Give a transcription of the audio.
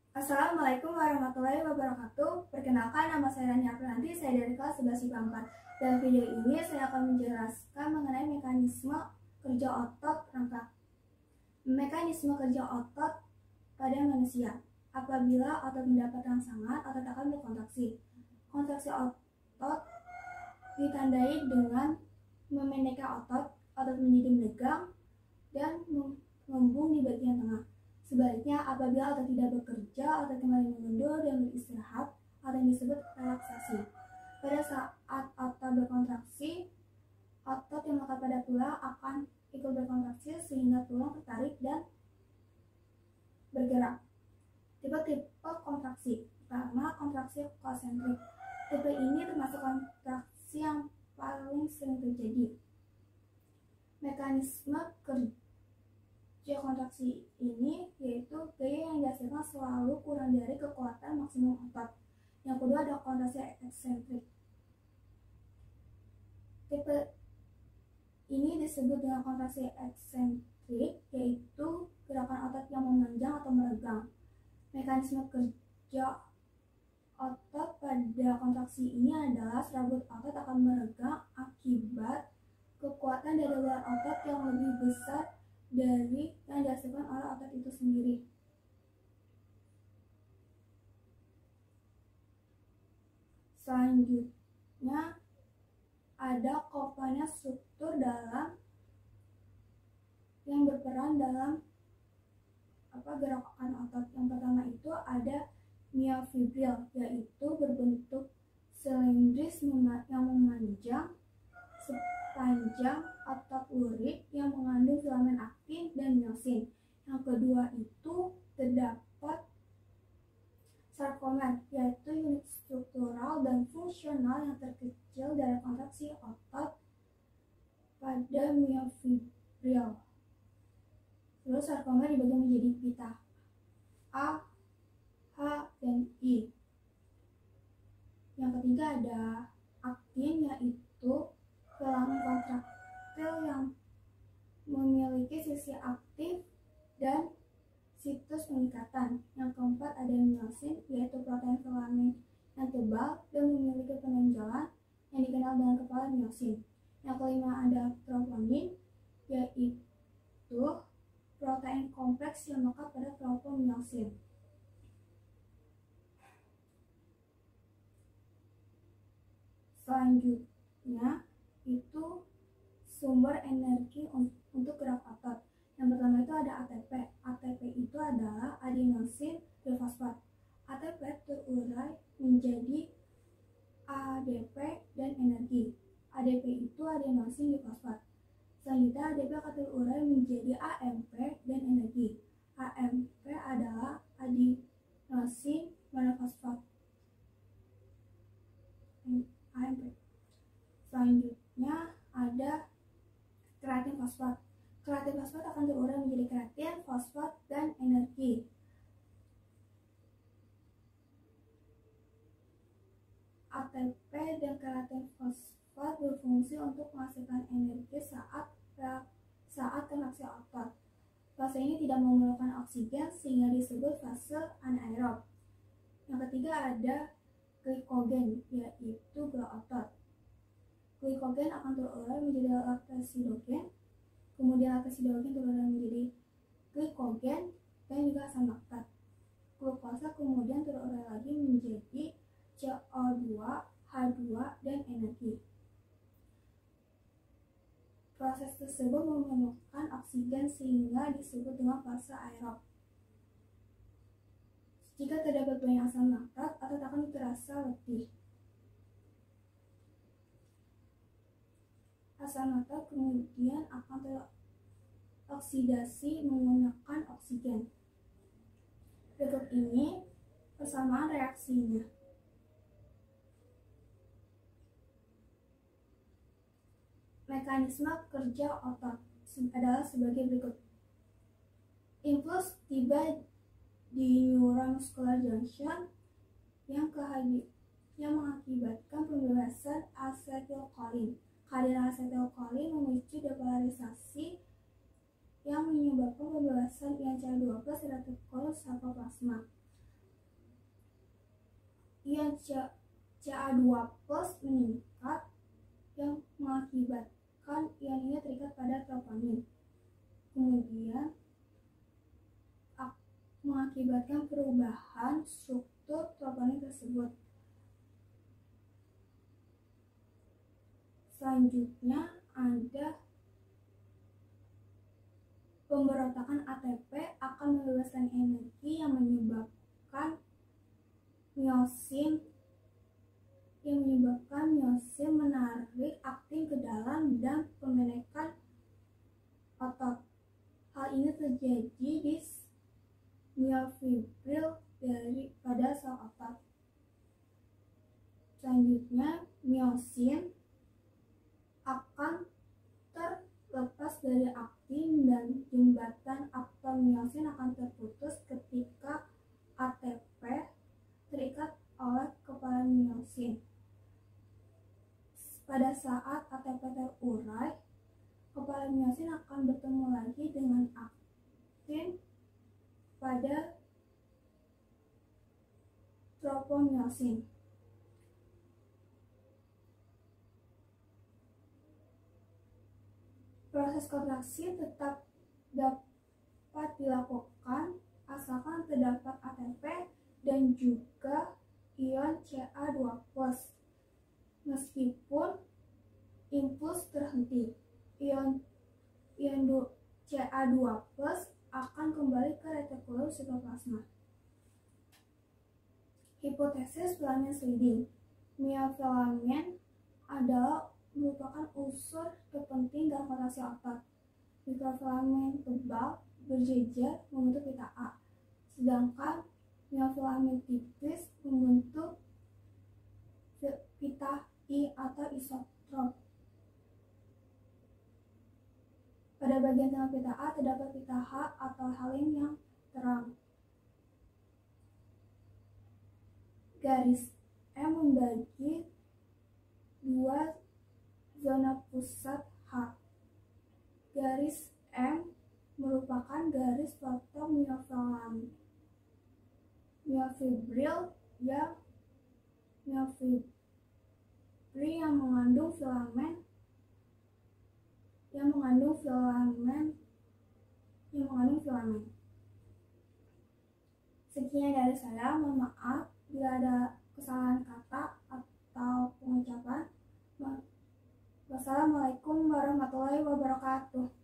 Assalamualaikum warahmatullahi wabarakatuh. Perkenalkan, nama saya Rani Aprianti, saya dari kelas 11 IPA 4. Dalam video ini saya akan menjelaskan mengenai mekanisme kerja otot rangka. Mekanisme kerja otot pada manusia. Apabila otot mendapat rangsangan, otot akan berkontraksi. Kontraksi otot ditandai dengan memendeknya otot menjadi menegang dan mengembung di bagian tengah. Sebaliknya, apabila otot tidak bekerja, otot kembali mengundur dan beristirahat, atau yang disebut relaksasi. Pada saat otot berkontraksi, otot yang melekat pada tulang akan ikut berkontraksi sehingga tulang tertarik dan bergerak. Tipe-tipe kontraksi. Pertama, kontraksi konsentrik. Tipe ini termasuk kontraksi yang paling sering terjadi. Mekanisme kerja kontraksi ini yaitu gaya yang dihasilkan selalu kurang dari kekuatan maksimum otot. Yang kedua ada kontraksi eksentrik. Tipe ini disebut dengan kontraksi eksentrik, yaitu gerakan otot yang memanjang atau meregang. Mekanisme kerja otot pada kontraksi ini adalah serabut otot akan meregang akibat kekuatan dari luar otot yang lebih besar dari yang dihasilkan oleh otot itu sendiri. Selanjutnya ada komponen struktur dalam yang berperan dalam gerakan otot. Yang pertama itu ada myofibril, yaitu berbentuk silindris yang memanjang sepanjang otot lurik yang mengandung filamen aktin dan miosin. Yang kedua itu terdapat sarkomer, yaitu unit struktural dan fungsional yang terkecil dari kontraksi otot pada myofibril. Terus sarkomer dibagi menjadi pita A, H, dan I. Yang ketiga ada aktin, yaitu filamen kontraktil yang memiliki sisi aktif dan situs pengikatan. Yang keempat ada miosin, yaitu protein filamen yang tebal dan memiliki penonjolan yang dikenal dengan kepala miosin. Yang kelima ada troponin, yaitu protein kompleks yang melekat pada tropomyosin. Selanjutnya itu sumber energi untuk gerak otot. Yang pertama itu ada ATP. ATP itu adalah adenosin trifosfat. ATP terurai menjadi ADP dan energi. ADP itu adenosin difosfat. Selanjutnya ADP akan terurai menjadi AMP dan energi. AMP adalah adenosin monofosfat. AMP. Selanjutnya ada kreatin fosfat. Kreatin fosfat akan terurai menjadi kreatin, fosfat, dan energi. ATP dan kreatin fosfat berfungsi untuk menghasilkan energi saat reaksi otot. Fase ini tidak memerlukan oksigen sehingga disebut fase anaerob. Yang ketiga ada glikogen, yaitu gula otot. Glikogen akan terurai menjadi laktasidogen, kemudian laktasidogen terurai menjadi glikogen dan juga asam laktat. Glukosa kemudian terurai lagi menjadi CO2, H2, dan energi. Proses tersebut memerlukan oksigen sehingga disebut dengan fase aerob. Jika terdapat banyak asam laktat, otot akan terasa letih. Asam laktat kemudian akan teroksidasi menggunakan oksigen. Berikut ini persamaan reaksinya. Mekanisme kerja otot adalah sebagai berikut. Impuls tiba di neuron muscular junction yang mengakibatkan pembebasan asetilkolin. Kehadiran asetilkolin memicu depolarisasi yang menyebabkan pembebasan ion Ca2+ terhadap sarkoplasma. ion Ca2+ meningkat yang mengakibatkan ion ini terikat pada troponin. Kemudian mengakibatkan perubahan struktur troponin tersebut. Selanjutnya ada pemberontakan ATP akan membebaskan energi yang menyebabkan miosin menarik aktin ke dalam dan pemendekan otot. Hal ini terjadi di miofibril pada sel otot. Selanjutnya, miosin akan terlepas dari aktin dan jembatan akton miosin akan terputus ketika ATP terikat oleh kepala miosin. Pada saat ATP terurai, kepala miosin akan bertemu lagi dengan aktin pada tropomiosin. Proses kontraksi tetap dapat dilakukan asalkan terdapat ATP dan juga ion Ca2+. Meskipun impuls terhenti, ion Ca2+ akan kembali ke retikulum sitoplasma. Hipotesis filamen sliding. Miofilamen merupakan unsur terpenting dalam kontraksi otot. Mikrofilamen tebal berjejer membentuk pita A, sedangkan miofilamen tipis membentuk pita I atau isotrop. Pada bagian tengah pita A terdapat pita H atau halin yang terang. Garis M membagi dua zona pusat H. Garis M merupakan garis foto miofibril yang mengandung filamen Sekian dari saya, mohon maaf bila ada kesalahan kata atau pengucapan. Wassalamualaikum warahmatullahi wabarakatuh.